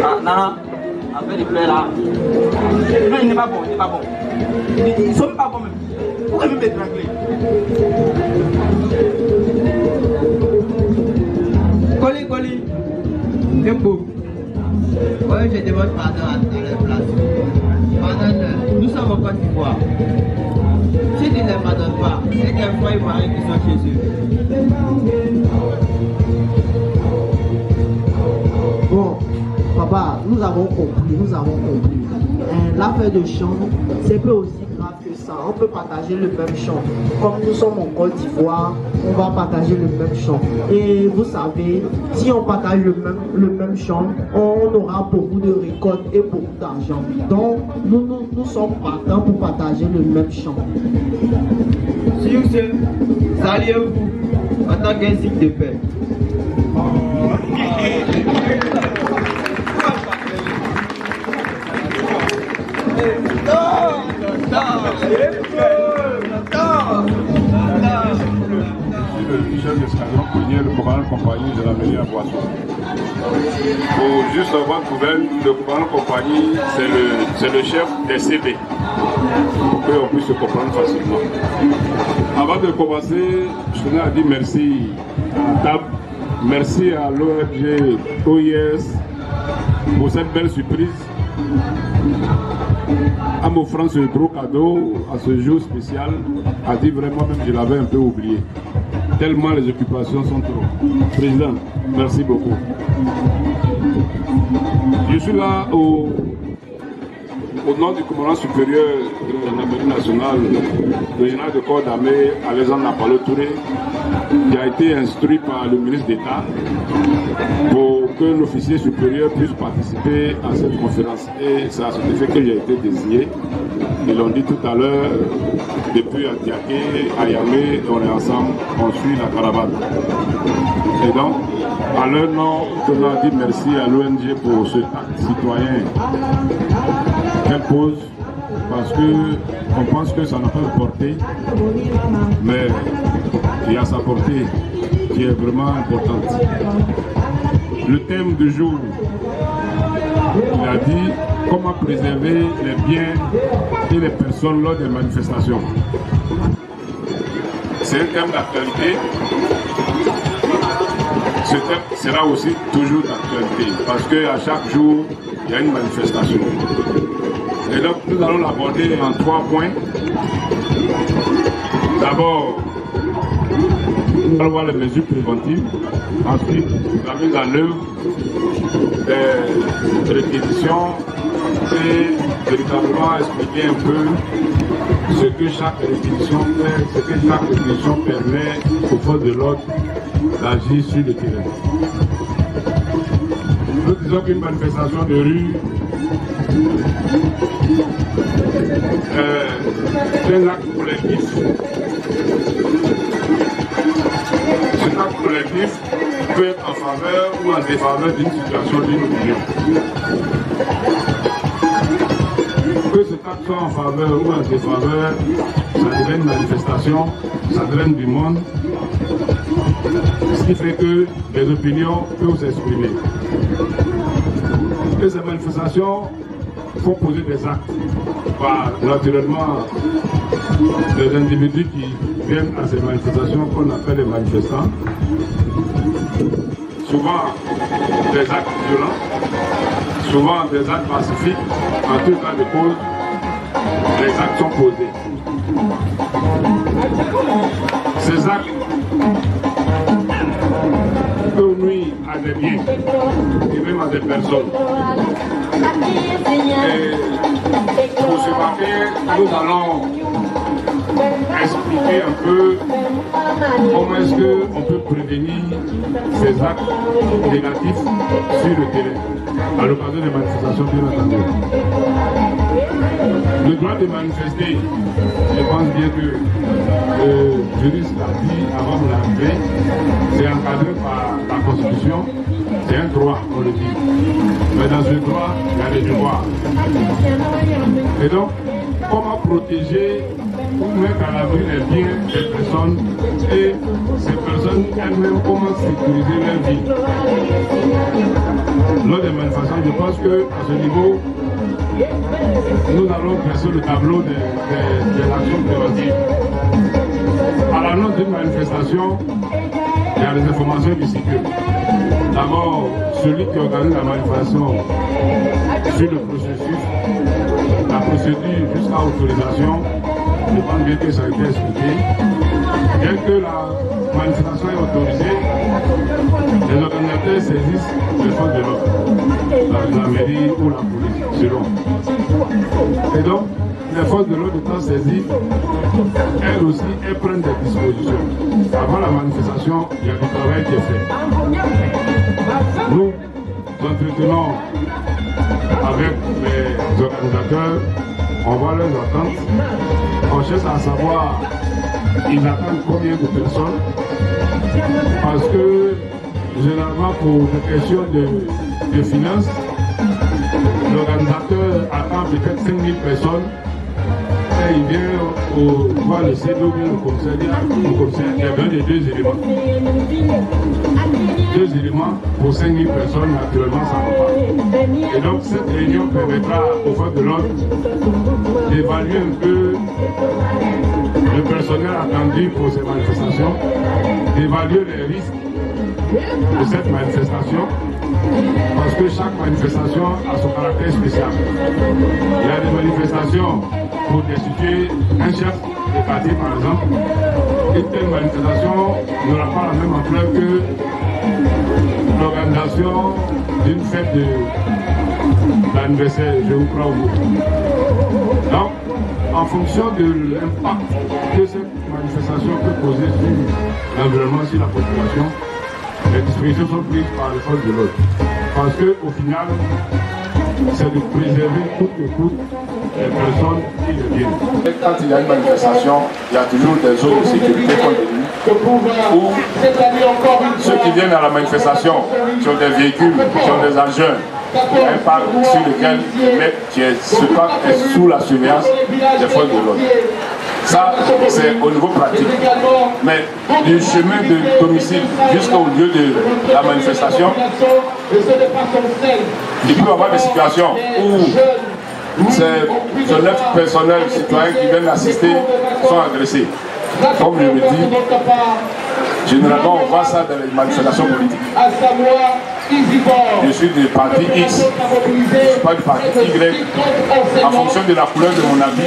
Ah, non, après les plaies là. Non, il n'est pas bon, il n'est pas bon. Ils ne sont pas bons même. Pourquoi ils me m'étrangler? Coli, c'est beau. Oui, je demande pardon à la place. Pardonne, nous sommes en Côte d'Ivoire. Si tu ne les pardonnes pas, c'est qu'un frère et mari qui sont chez eux. Bon, papa, nous avons compris. L'affaire de champ, c'est peu aussi grave que ça. On peut partager le même champ. Comme nous sommes en Côte d'Ivoire, on va partager le même champ. Et vous savez, si on partage le même champ, on aura beaucoup de récoltes et beaucoup d'argent. Donc, nous sommes partants pour partager le même champ. Sur ce, saluez-vous en tant qu'un signe de paix. Le chef d'escadron Cognier, le commandant de compagnie de la mairie à Boisson. Pour juste avoir une nouvelle, le commandant de compagnie, c'est le chef des CB. Pour qu'on puisse se comprendre facilement. Avant de commencer, je tenais à dire merci à TAP, merci à l'ONG OIS pour cette belle surprise. À m'offrant ce gros cadeau à ce jour spécial, a dit vraiment même je l'avais un peu oublié. Tellement les occupations sont trop. Président, merci beaucoup. Je suis là au nom du commandant supérieur de gendarmerie nationale, le général de corps d'armée Alexandre Napalo Touré, qui a été instruit par le ministre d'État pour que l'officier supérieur puisse participer à cette conférence. Et c'est à cet effet que j'ai été désigné. Ils l'ont dit tout à l'heure, depuis Antiaké, à Yamé, on est ensemble, on suit la caravane. Et donc, à leur nom, je leur dis merci à l'ONG pour ce acte citoyen qu'elle pose, parce qu'on pense que ça n'a pas de portée, mais il y a sa portée qui est vraiment importante. Le thème du jour, il a dit comment préserver les biens et les personnes lors des manifestations. C'est un thème d'actualité. Ce thème sera aussi toujours d'actualité parce qu'à chaque jour, il y a une manifestation. Et donc, nous allons l'aborder en 3 points. D'abord, nous allons voir les mesures préventives. Ensuite, la mise en œuvre des réquisitions et véritablement expliquer un peu ce que chaque réquisition fait, ce que chaque réquisition permet aux forces de l'ordre d'agir sur le terrain. Nous disons qu'une manifestation de rue est un acte collectif. Cet acte collectif peut être en faveur ou en défaveur d'une situation, d'une opinion. Que cet acte soit en faveur ou en défaveur, ça devient une manifestation, ça devient du monde, ce qui fait que les opinions peuvent s'exprimer. Et ces manifestations font poser des actes par naturellement les individus qui viennent à ces manifestations qu'on appelle les manifestants. Souvent des actes violents, souvent des actes pacifiques, en tout cas de cause, les actes sont posés. Ces actes peuvent nuire à des biens et même à des personnes. Et pour ce matin, nous allons expliquer un peu comment est-ce qu'on peut prévenir ces actes négatifs sur le terrain, à l'occasion des manifestations bien entendu. Le droit de manifester, je pense bien que le juriste l'a dit avant de l'arrivée, c'est encadré par la Constitution, c'est un droit, on le dit. Mais dans ce droit, il y a des devoirs. Et donc, comment protéger ou mettre à l'abri les biens des personnes et ces personnes elles-mêmes, comment sécuriser leur vie. Lors des manifestations, je pense qu'à ce niveau, nous allons dresser le tableau des actions préventives. À l'annonce d'une manifestation, il y a des informations qui circulent. D'abord, celui qui organise la manifestation suit le processus, la procédure jusqu'à autorisation. Je pense bien que ça a été expliqué. Dès que la manifestation est autorisée, les organisateurs saisissent les forces de l'ordre, la mairie ou la police, selon. Et donc, les forces de l'ordre étant saisies, elles aussi, elles prennent des dispositions. Avant la manifestation, il y a du travail qui est fait. Nous entretenons avec les organisateurs, on voit leurs attentes, on cherche à savoir ils attendent combien de personnes, parce que généralement pour des questions de finances, l'organisateur attend peut-être 5000 personnes et il vient voir le CEDO ou le commissaire, il y a besoin de 2 éléments. 2 éléments pour 5000 personnes, naturellement ça ne va pas. Et donc cette réunion permettra aux forces de l'ordre d'évaluer un peu le personnel attendu pour ces manifestations, d'évaluer les risques de cette manifestation, parce que chaque manifestation a son caractère spécial. Il y a des manifestations pour destituer un chef de quartier par exemple. Une telle manifestation n'aura pas la même ampleur que l'organisation d'une fête d'anniversaire, je vous crois au mot. Donc, en fonction de l'impact que cette manifestation peut causer sur l'environnement, sur la population, les dispositions sont prises par les forces de l'ordre. Parce qu'au final, c'est de préserver coûte que coûte les personnes qui le viennent. Quand il y a une manifestation, il y a toujours des zones de sécurité qu'on délimite, où ceux qui viennent à la manifestation, qui ont des véhicules, qui ont des engins, un parc sur lequel le mec qui est sous la surveillance des forces de l'ordre. Ça, c'est au niveau pratique. Mais du chemin de domicile jusqu'au lieu de la manifestation, il peut y avoir des situations où ces 9 personnels citoyens qui viennent assister sont agressés. Comme je le dis, généralement on voit ça dans les manifestations politiques. Je suis du parti X, je ne suis pas du parti Y. En fonction de la couleur de mon habit,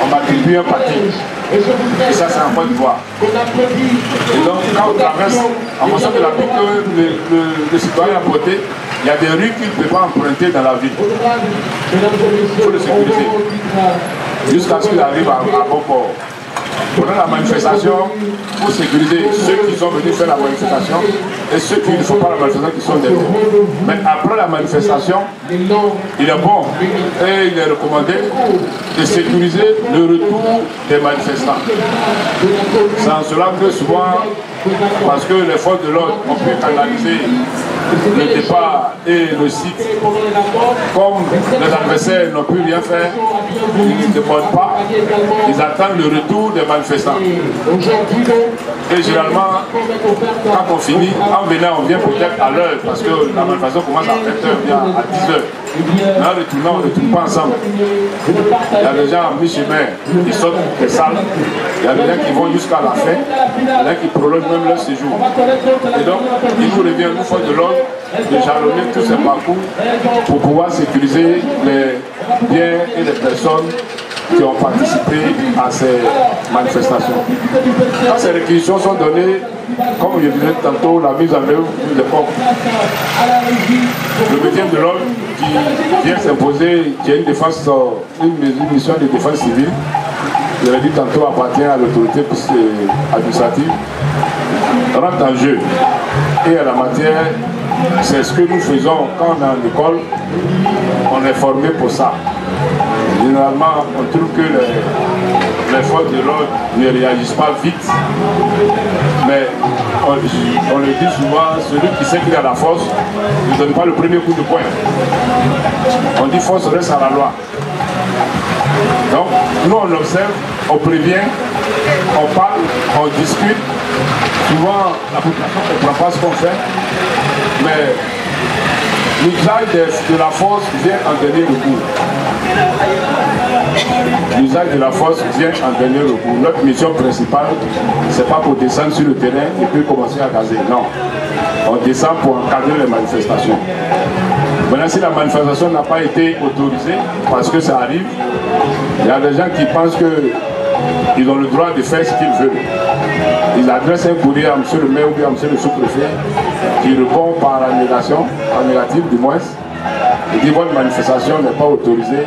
on m'attribue un parti. Et ça, c'est en Côte d'Ivoire. Et donc, quand on traverse, en fonction de l'habit que le citoyen a porté, il y a des rues qu'il ne peut pas emprunter dans la ville. Il faut le sécuriser. Jusqu'à ce qu'il arrive à bon port. Pendant la manifestation, pour sécuriser ceux qui sont venus faire la manifestation et ceux qui ne font pas la manifestation qui sont derrière. Mais après la manifestation, il est bon et il est recommandé de sécuriser le retour des manifestants. C'est en cela que souvent, parce que les forces de l'ordre ont pu canaliser le départ et le site, comme les adversaires n'ont pu rien faire, ils ne déportent pas, ils attendent le retour des manifestants. Et généralement, quand on finit, en venant, on vient peut-être à l'heure, parce que la manifestation commence à 20h, bien à 10h. Mais en retournant, on ne retourne pas ensemble. Il y a des gens à mi-chemin qui sortent des salles, il y a des gens qui vont jusqu'à la fin, il y en a qui prolongent même leur séjour. Et donc, il nous revient une fois de l'ordre de jalonner tous ces parcours pour pouvoir sécuriser les biens et les personnes qui ont participé à ces manifestations. Quand ces réquisitions sont données, comme je disais tantôt, la mise en œuvre des pommes. Le maintien de l'ordre qui vient s'imposer, qui a une défense, une mission de défense civile, je l'ai dit tantôt, appartient à l'autorité administrative, rentre en jeu. Et à la matière, c'est ce que nous faisons quand on est en école, on est formé pour ça. Généralement, on trouve que les forces de l'ordre ne réagissent pas vite, mais on le dit souvent, celui qui sait qu'il a la force ne donne pas le premier coup de poing. On dit force reste à la loi. Donc, nous on observe, on prévient, on parle, on discute. Souvent, la population ne comprend pas ce qu'on fait, mais l'usage de la force vient en dernier recours. L'usage de la force vient en dernier recours. Notre mission principale, ce n'est pas pour descendre sur le terrain et puis commencer à gazer. Non. On descend pour encadrer les manifestations. Maintenant, si la manifestation n'a pas été autorisée, parce que ça arrive, il y a des gens qui pensent qu'ils ont le droit de faire ce qu'ils veulent. Ils adressent un courrier à M. le maire ou bien à M. le sous-préfet qui répond par la négation, en négatif du moins. Il dit votre manifestation n'est pas autorisée.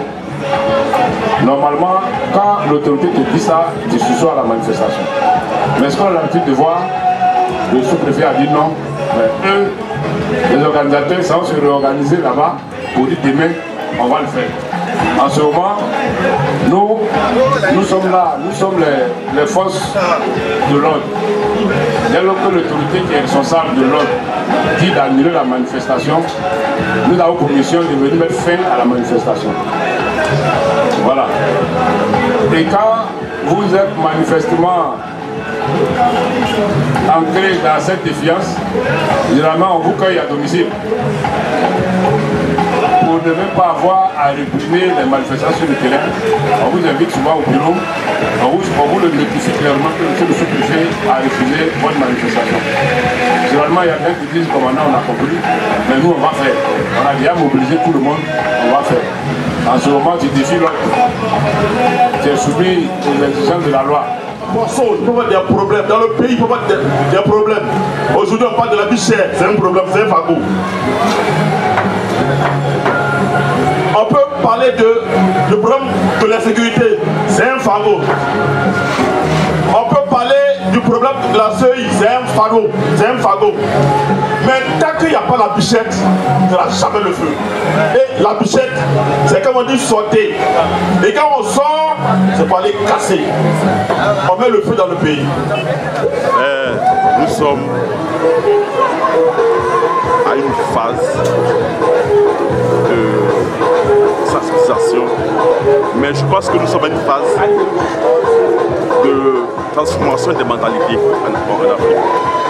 Normalement, quand l'autorité te dit ça, tu soussois à la manifestation. Mais ce qu'on a l'habitude de voir, le sous-préfet a dit non. Mais eux, les organisateurs, ça va se réorganiser là-bas pour dire demain, on va le faire. En ce moment, nous sommes là, nous sommes les forces de l'ordre. Dès lors que l'autorité qui est responsable de l'ordre dit d'annuler la manifestation, nous avons pour mission de venir mettre fin à la manifestation. Voilà. Et quand vous êtes manifestement ancré dans cette défiance, généralement on vous cueille à domicile. Pour ne même pas avoir à réprimer les manifestations sur le terrain, on vous invite souvent au bureau, on vous le notifie clairement que le sous-préfet a refusé votre manifestation. Généralement, il y a des gens qui disent commandant, on a compris, mais nous on va faire. On a déjà mobilisé tout le monde, on va faire. En ce moment, tu défies l'autre. Tu es soumis aux exigences de la loi. Il peut y avoir des problèmes. Dans le pays, il peut y avoir des problèmes. Aujourd'hui, on parle de la vie chère. C'est un problème, c'est un fardeau. parler du problème de l'insécurité, c'est un fardeau. On peut parler du problème de la CEI, c'est un fardeau, Mais tant qu'il n'y a pas la bichette, il n'y aura jamais le feu. Et la bichette, c'est comme on dit sauter. Et quand on sort, c'est pour aller casser. On met le feu dans le pays. Nous sommes à une phase de sensibilisation, mais je pense que nous sommes à une phase de transformation des mentalités en Afrique,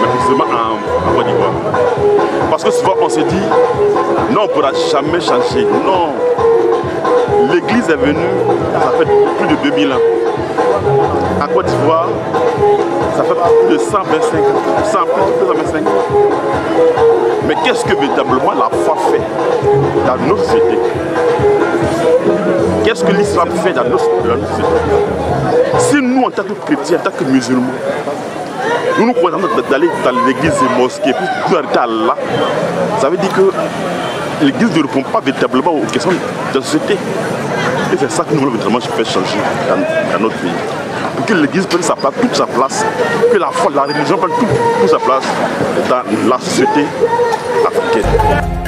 mais précisément en Côte d'Ivoire. Parce que souvent on se dit, non, on ne pourra jamais changer. Non, l'Église est venue, ça fait plus de 2000 ans. En Côte d'Ivoire, ça fait plus de 125 ans. Mais qu'est-ce que véritablement la foi fait dans nos sociétés? Qu'est-ce que l'islam fait dans nos sociétés? Si nous, en tant que chrétiens, en tant que musulmans, nous nous contentons d'aller dans l'église et mosquée, puis nous arrêter à Allah, ça veut dire que l'église ne répond pas véritablement aux questions de la société. Et c'est ça que nous voulons véritablement faire changer dans notre pays. Pour que l'église prenne sa place, toute sa place, que la foi, la religion prenne toute sa place dans la société africaine.